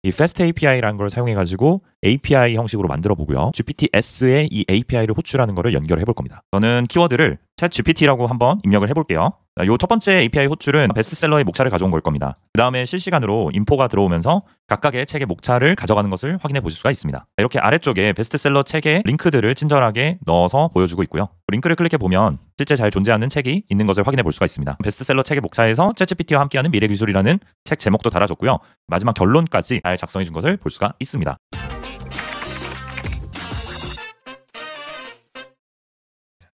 이 Fast API라는 걸 사용해가지고 API 형식으로 만들어 보고요. GPT-S에 이 API를 호출하는 거를 연결해 볼 겁니다. 저는 키워드를 ChatGPT라고 한번 입력을 해볼게요. 이 첫 번째 API 호출은 베스트셀러의 목차를 가져온 걸 겁니다. 그 다음에 실시간으로 인포가 들어오면서 각각의 책의 목차를 가져가는 것을 확인해 보실 수가 있습니다. 이렇게 아래쪽에 베스트셀러 책의 링크들을 친절하게 넣어서 보여주고 있고요. 링크를 클릭해 보면 실제 잘 존재하는 책이 있는 것을 확인해 볼 수가 있습니다. 베스트셀러 책의 목차에서 챗GPT와 함께하는 미래 기술이라는 책 제목도 달아줬고요. 마지막 결론까지 잘 작성해 준 것을 볼 수가 있습니다.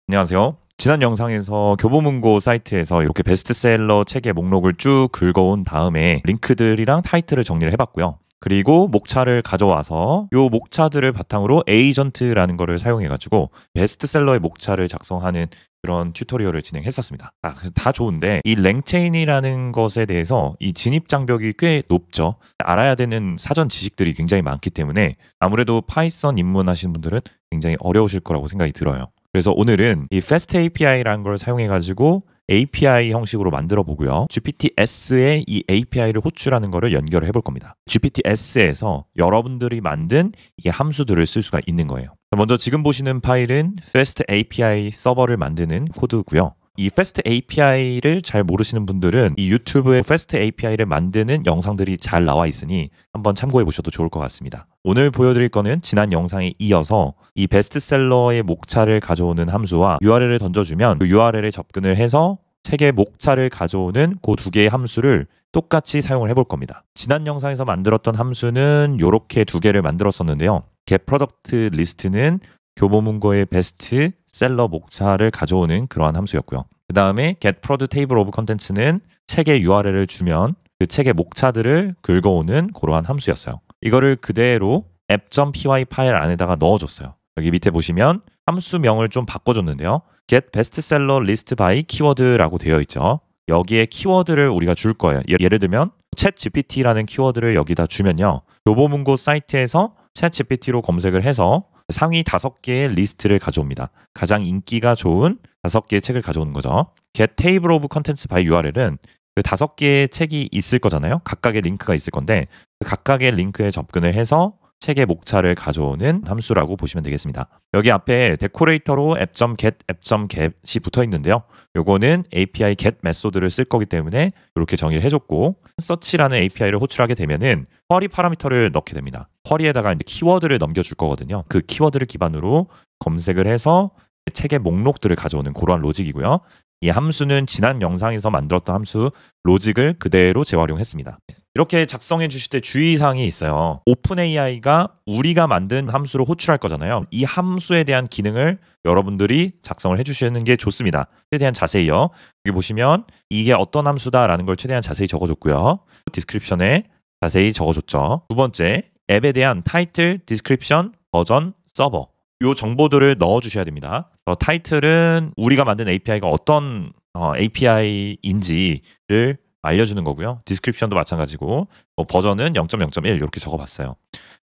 안녕하세요. 지난 영상에서 교보문고 사이트에서 이렇게 베스트셀러 책의 목록을 쭉 긁어온 다음에 링크들이랑 타이틀을 정리를 해봤고요. 그리고 목차를 가져와서 이 목차들을 바탕으로 에이전트라는 거를 사용해가지고 베스트셀러의 목차를 작성하는 그런 튜토리얼을 진행했었습니다. 다 좋은데 이 랭체인이라는 것에 대해서 이 진입 장벽이 꽤 높죠. 알아야 되는 사전 지식들이 굉장히 많기 때문에 아무래도 파이썬 입문하시는 분들은 굉장히 어려우실 거라고 생각이 들어요. 그래서 오늘은 이 Fast API라는 걸 사용해가지고 API 형식으로 만들어 보고요. GPT-S에 이 API를 호출하는 거를 연결을 해볼 겁니다. GPT-S에서 여러분들이 만든 이 함수들을 쓸 수가 있는 거예요. 먼저 지금 보시는 파일은 Fast API 서버를 만드는 코드고요. 이 Fast API를 잘 모르시는 분들은 이 유튜브에 Fast API를 만드는 영상들이 잘 나와 있으니 한번 참고해 보셔도 좋을 것 같습니다. 오늘 보여드릴 거는 지난 영상에 이어서 이 베스트셀러의 목차를 가져오는 함수와 URL을 던져주면 그 URL에 접근을 해서 책의 목차를 가져오는 그 두 개의 함수를 똑같이 사용을 해볼 겁니다. 지난 영상에서 만들었던 함수는 이렇게 두 개를 만들었었는데요. get product list는 교보문고의 베스트 셀러 목차를 가져오는 그러한 함수였고요. 그 다음에 get prod table of contents는 책의 URL을 주면 그 책의 목차들을 긁어오는 그러한 함수였어요. 이거를 그대로 app.py 파일 안에다가 넣어줬어요. 여기 밑에 보시면 함수명을 좀 바꿔줬는데요. get bestseller list by keyword라고 되어 있죠. 여기에 키워드를 우리가 줄 거예요. 예를 들면 ChatGPT라는 키워드를 여기다 주면요. 교보문고 사이트에서 ChatGPT로 검색을 해서 상위 5개의 리스트를 가져옵니다. 가장 인기가 좋은 5개의 책을 가져오는 거죠. get table of contents by URL은 그 5개의 책이 있을 거잖아요. 각각의 링크가 있을 건데 그 각각의 링크에 접근을 해서 책의 목차를 가져오는 함수라고 보시면 되겠습니다. 여기 앞에 데코레이터로 app.get, app.get이 붙어 있는데요. 요거는 API get 메소드를 쓸 거기 때문에 이렇게 정의를 해줬고 search라는 API를 호출하게 되면은 쿼리 파라미터를 넣게 됩니다. 쿼리에다가 이제 키워드를 넘겨줄 거거든요. 그 키워드를 기반으로 검색을 해서 책의 목록들을 가져오는 그러한 로직이고요. 이 함수는 지난 영상에서 만들었던 함수 로직을 그대로 재활용했습니다. 이렇게 작성해 주실 때 주의사항이 있어요. 오픈AI가 우리가 만든 함수를 호출할 거잖아요. 이 함수에 대한 기능을 여러분들이 작성을 해주시는 게 좋습니다. 최대한 자세히요. 여기 보시면 이게 어떤 함수다라는 걸 최대한 자세히 적어줬고요. 디스크립션에 자세히 적어줬죠. 두 번째, 앱에 대한 타이틀, 디스크립션, 버전, 서버 이 정보들을 넣어주셔야 됩니다. 타이틀은 우리가 만든 API가 어떤 API인지를 알려주는 거고요. 디스크립션도 마찬가지고 버전은 0.0.1 이렇게 적어봤어요.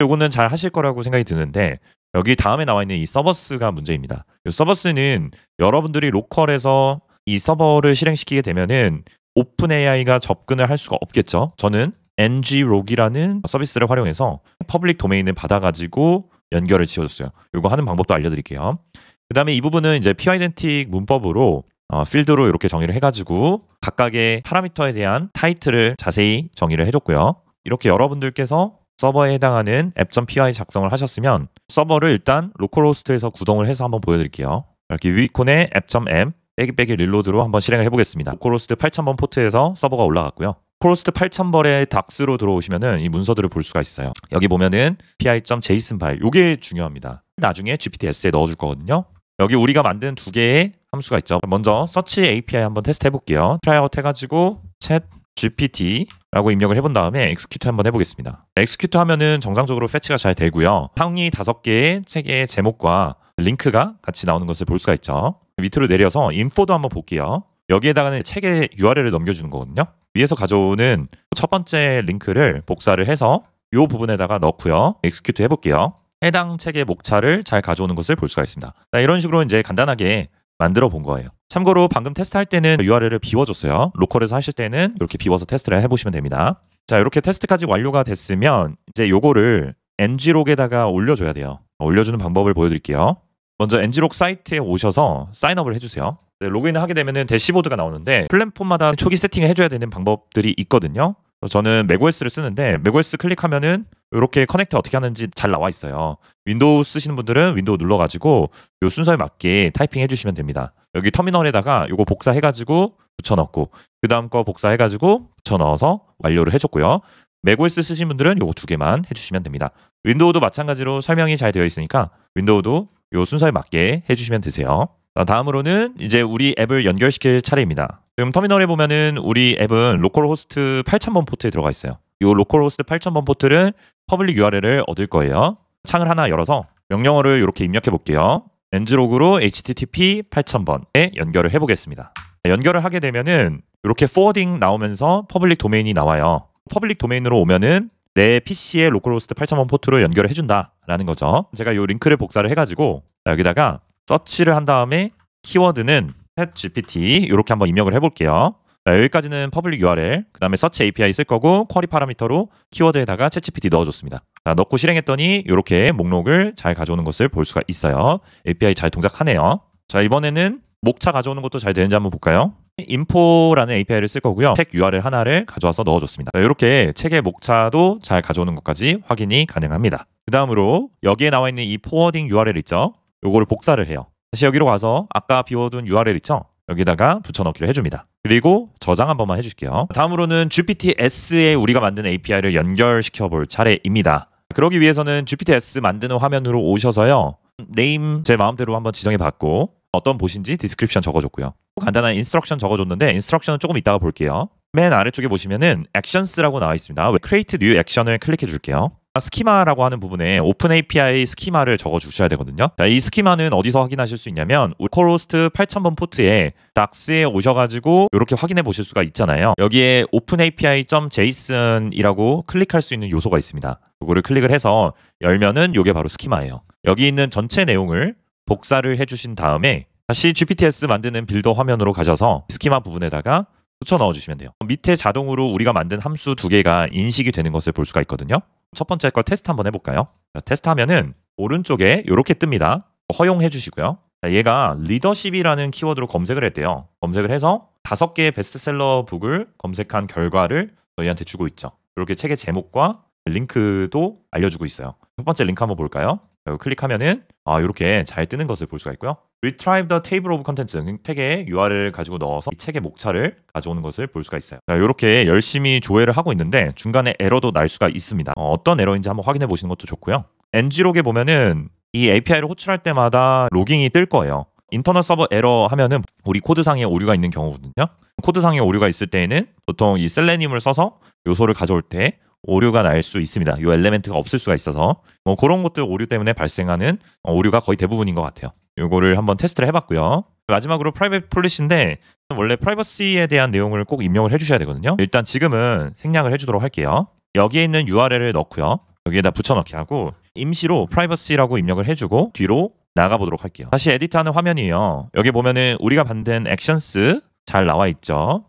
요거는 잘 하실 거라고 생각이 드는데 여기 다음에 나와 있는 이 서버스가 문제입니다. 이 서버스는 여러분들이 로컬에서 이 서버를 실행시키게 되면은 오픈AI가 접근을 할 수가 없겠죠. 저는 nglog이라는 서비스를 활용해서 퍼블릭 도메인을 받아가지고 연결을 지어줬어요. 이거 하는 방법도 알려드릴게요. 그 다음에 이 부분은 이제 p-identic 문법으로 필드로 이렇게 정의를 해가지고 각각의 파라미터에 대한 타이틀을 자세히 정의를 해줬고요. 이렇게 여러분들께서 서버에 해당하는 app.py 작성을 하셨으면 서버를 일단 로컬호스트에서 구동을 해서 한번 보여드릴게요. 이렇게 유이콘의 app.m 빼기 릴로드로 한번 실행을 해보겠습니다. 로컬호스트 8000번 포트에서 서버가 올라갔고요. 로컬호스트 8000번의 닥스로 들어오시면은 이 문서들을 볼 수가 있어요. 여기 보면은 pi.json 파일, 요게 중요합니다. 나중에 GPT-S에 넣어줄 거거든요. 여기 우리가 만든 두 개의 함수가 있죠. 먼저 search API 한번 테스트 해볼게요. 트라이아웃 해가지고 chat GPT라고 입력을 해본 다음에 execute 한번 해보겠습니다. execute 하면은 정상적으로 fetch가 잘 되고요. 상위 5개의 책의 제목과 링크가 같이 나오는 것을 볼 수가 있죠. 밑으로 내려서 info도 한번 볼게요. 여기에다가는 책의 URL을 넘겨주는 거거든요. 위에서 가져오는 첫 번째 링크를 복사를 해서 이 부분에다가 넣고요. execute 해볼게요. 해당 책의 목차를 잘 가져오는 것을 볼 수가 있습니다. 이런 식으로 이제 간단하게 만들어 본 거예요. 참고로 방금 테스트할 때는 URL을 비워줬어요. 로컬에서 하실 때는 이렇게 비워서 테스트를 해보시면 됩니다. 자, 이렇게 테스트까지 완료가 됐으면 이제 요거를 NG록에다가 올려줘야 돼요. 올려주는 방법을 보여드릴게요. 먼저 NG록 사이트에 오셔서 사인업을 해주세요. 네, 로그인을 하게 되면은 대시보드가 나오는데 플랫폼마다 초기 세팅을 해줘야 되는 방법들이 있거든요. 저는 macOS를 쓰는데 macOS 클릭하면은 이렇게 커넥트 어떻게 하는지 잘 나와 있어요. 윈도우 쓰시는 분들은 윈도우 눌러가지고 요 순서에 맞게 타이핑 해주시면 됩니다. 여기 터미널에다가 요거 복사해가지고 붙여넣고 그 다음 거 복사해가지고 붙여넣어서 완료를 해줬고요. macOS 쓰신 분들은 요거 두 개만 해주시면 됩니다. 윈도우도 마찬가지로 설명이 잘 되어 있으니까 윈도우도 요 순서에 맞게 해주시면 되세요. 다음으로는 이제 우리 앱을 연결시킬 차례입니다. 지금 터미널에 보면은 우리 앱은 로컬호스트 8000번 포트에 들어가 있어요. 이 로컬호스트 8000번 포트를 퍼블릭 URL을 얻을 거예요. 창을 하나 열어서 명령어를 이렇게 입력해 볼게요. nglog으로 http 8000번에 연결을 해 보겠습니다. 연결을 하게 되면은 이렇게 포워딩 나오면서 퍼블릭 도메인이 나와요. 퍼블릭 도메인으로 오면은 내 PC에 로컬호스트 8000번 포트로 연결을 해준다라는 거죠. 제가 이 링크를 복사를 해가지고 여기다가 서치를 한 다음에 키워드는 ChatGPT 이렇게 한번 입력을 해볼게요. 여기까지는 퍼블릭 URL, 그 다음에 서치 API 쓸 거고 쿼리 파라미터로 키워드에다가 ChatGPT 넣어줬습니다. 넣고 실행했더니 이렇게 목록을 잘 가져오는 것을 볼 수가 있어요. API 잘 동작하네요. 자, 이번에는 목차 가져오는 것도 잘 되는지 한번 볼까요? info라는 API를 쓸 거고요. 책 URL 하나를 가져와서 넣어줬습니다. 이렇게 책의 목차도 잘 가져오는 것까지 확인이 가능합니다. 그 다음으로 여기에 나와 있는 이 포워딩 URL 있죠? 요거를 복사를 해요. 다시 여기로 가서 아까 비워둔 URL 있죠? 여기다가 붙여넣기를 해줍니다. 그리고 저장 한 번만 해줄게요. 다음으로는 GPT-S에 우리가 만든 API를 연결시켜 볼 차례입니다. 그러기 위해서는 GPT-S 만드는 화면으로 오셔서요. 네임 제 마음대로 한번 지정해봤고 어떤 봇인지 디스크립션 적어줬고요. 간단한 인스트럭션 적어줬는데 인스트럭션은 조금 이따가 볼게요. 맨 아래쪽에 보시면은 액션스라고 나와 있습니다. Create New Action을 클릭해 줄게요. 스키마라고 하는 부분에 오픈 API 스키마를 적어 주셔야 되거든요. 자, 이 스키마는 어디서 확인하실 수 있냐면 로컬호스트 8000번 포트에 DAX에 오셔가지고 이렇게 확인해 보실 수가 있잖아요. 여기에 오픈 API.json이라고 클릭할 수 있는 요소가 있습니다. 이거를 클릭을 해서 열면은 이게 바로 스키마예요. 여기 있는 전체 내용을 복사를 해주신 다음에 다시 GPT-S 만드는 빌더 화면으로 가셔서 스키마 부분에다가 붙여 넣어주시면 돼요. 밑에 자동으로 우리가 만든 함수 두 개가 인식이 되는 것을 볼 수가 있거든요. 첫 번째 걸 테스트 한번 해볼까요? 자, 테스트하면은 오른쪽에 이렇게 뜹니다. 허용해 주시고요. 자, 얘가 리더십이라는 키워드로 검색을 했대요. 검색을 해서 5개의 베스트셀러 북을 검색한 결과를 저희한테 주고 있죠. 이렇게 책의 제목과 링크도 알려주고 있어요. 첫 번째 링크 한번 볼까요? 여기 클릭하면은 이렇게 잘 뜨는 것을 볼 수가 있고요. Retrieve the table of contents, 책의 URL을 가지고 넣어서 이 책의 목차를 가져오는 것을 볼 수가 있어요. 자, 이렇게 열심히 조회를 하고 있는데 중간에 에러도 날 수가 있습니다. 어떤 에러인지 한번 확인해 보시는 것도 좋고요. nglog에 보면은 이 API를 호출할 때마다 로깅이 뜰 거예요. 인터널 서버 에러 하면은 우리 코드상에 오류가 있는 경우거든요. 코드상에 오류가 있을 때에는 보통 이 셀레늄을 써서 요소를 가져올 때 오류가 날 수 있습니다. 이 엘레멘트가 없을 수가 있어서 그런 것들 오류 때문에 발생하는 오류가 거의 대부분인 것 같아요. 요거를 한번 테스트를 해봤고요. 마지막으로 프라이빗 폴리시인데 원래 프라이버시에 대한 내용을 꼭 입력을 해주셔야 되거든요. 일단 지금은 생략을 해주도록 할게요. 여기에 있는 URL을 넣고요. 여기에다 붙여넣기 하고 임시로 프라이버시라고 입력을 해주고 뒤로 나가보도록 할게요. 다시 에디트하는 화면이에요. 여기 보면은 우리가 만든 액션스 잘 나와 있죠.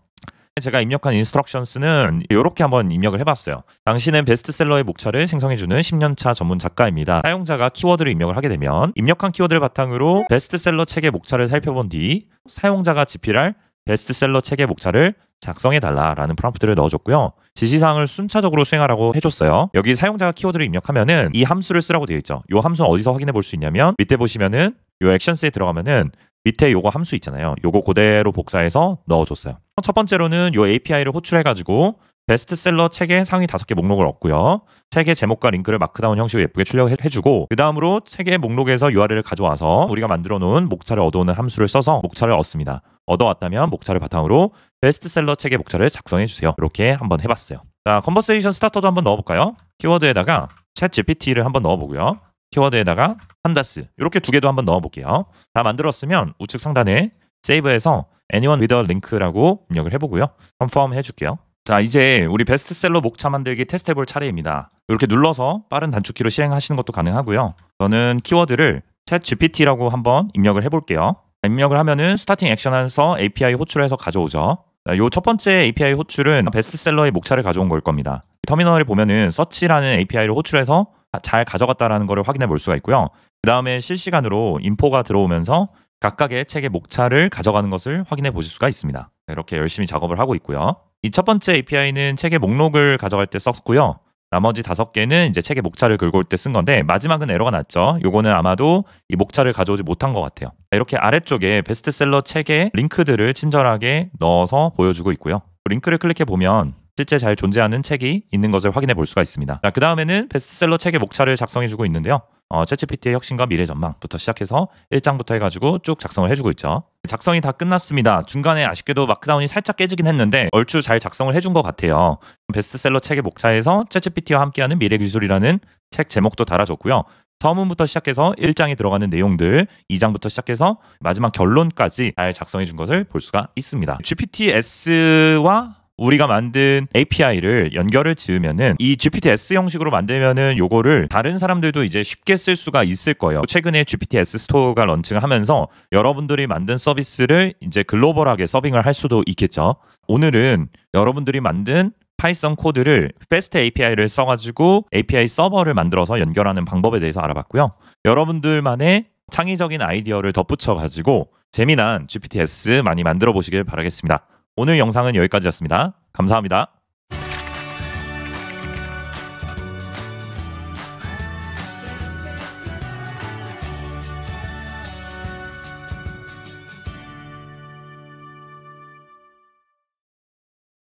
제가 입력한 인스트럭션스는 이렇게 한번 입력을 해봤어요. 당신은 베스트셀러의 목차를 생성해주는 10년차 전문 작가입니다. 사용자가 키워드를 입력을 하게 되면 입력한 키워드를 바탕으로 베스트셀러 책의 목차를 살펴본 뒤 사용자가 집필할 베스트셀러 책의 목차를 작성해달라라는 프롬프트를 넣어줬고요. 지시사항을 순차적으로 수행하라고 해줬어요. 여기 사용자가 키워드를 입력하면은 이 함수를 쓰라고 되어 있죠. 이 함수는 어디서 확인해 볼 수 있냐면 밑에 보시면은 이 액션스에 들어가면은 밑에 요거 함수 있잖아요. 요거 그대로 복사해서 넣어줬어요. 첫 번째로는 요 API를 호출해가지고 베스트셀러 책의 상위 5개 목록을 얻고요. 책의 제목과 링크를 마크다운 형식으로 예쁘게 출력해주고 그 다음으로 책의 목록에서 URL을 가져와서 우리가 만들어 놓은 목차를 얻어오는 함수를 써서 목차를 얻습니다. 얻어왔다면 목차를 바탕으로 베스트셀러 책의 목차를 작성해주세요. 이렇게 한번 해봤어요. 자, 컨버세이션 스타터도 한번 넣어볼까요? 키워드에다가 챗 GPT를 한번 넣어보고요. 키워드에다가 판다스 이렇게 두 개도 한번 넣어볼게요. 다 만들었으면 우측 상단에 세이브해서 anyone with a link라고 입력을 해보고요. 컨펌 해줄게요. 자, 이제 우리 베스트셀러 목차 만들기 테스트 해볼 차례입니다. 이렇게 눌러서 빠른 단축키로 실행하시는 것도 가능하고요. 저는 키워드를 챗 GPT라고 한번 입력을 해볼게요. 입력을 하면은 스타팅 액션에서 API 호출해서 가져오죠. 요 첫 번째 API 호출은 베스트셀러의 목차를 가져온 걸 겁니다. 터미널에 보면은 서치라는 API를 호출해서 잘 가져갔다라는 것을 확인해 볼 수가 있고요. 그 다음에 실시간으로 인포가 들어오면서 각각의 책의 목차를 가져가는 것을 확인해 보실 수가 있습니다. 이렇게 열심히 작업을 하고 있고요. 이 첫 번째 API는 책의 목록을 가져갈 때 썼고요. 나머지 5개는 이제 책의 목차를 긁어올 때 쓴 건데 마지막은 에러가 났죠. 요거는 아마도 이 목차를 가져오지 못한 것 같아요. 이렇게 아래쪽에 베스트셀러 책의 링크들을 친절하게 넣어서 보여주고 있고요. 링크를 클릭해 보면 실제 잘 존재하는 책이 있는 것을 확인해 볼 수가 있습니다. 그 다음에는 베스트셀러 책의 목차를 작성해주고 있는데요. 챗GPT의 혁신과 미래 전망부터 시작해서 1장부터 해가지고 쭉 작성을 해주고 있죠. 작성이 다 끝났습니다. 중간에 아쉽게도 마크다운이 살짝 깨지긴 했는데 얼추 잘 작성을 해준 것 같아요. 베스트셀러 책의 목차에서 챗GPT와 함께하는 미래 기술이라는 책 제목도 달아줬고요. 서문부터 시작해서 1장에 들어가는 내용들, 2장부터 시작해서 마지막 결론까지 잘 작성해 준 것을 볼 수가 있습니다. GPT-S와 우리가 만든 API를 연결을 지으면은 이 GPT-S 형식으로 만들면은 요거를 다른 사람들도 이제 쉽게 쓸 수가 있을 거예요. 최근에 GPT-S 스토어가 런칭을 하면서 여러분들이 만든 서비스를 이제 글로벌하게 서빙을 할 수도 있겠죠. 오늘은 여러분들이 만든 파이썬 코드를 패스트 API를 써가지고 API 서버를 만들어서 연결하는 방법에 대해서 알아봤고요. 여러분들만의 창의적인 아이디어를 덧붙여가지고 재미난 GPT-S 많이 만들어 보시길 바라겠습니다. 오늘 영상은 여기까지였습니다. 감사합니다.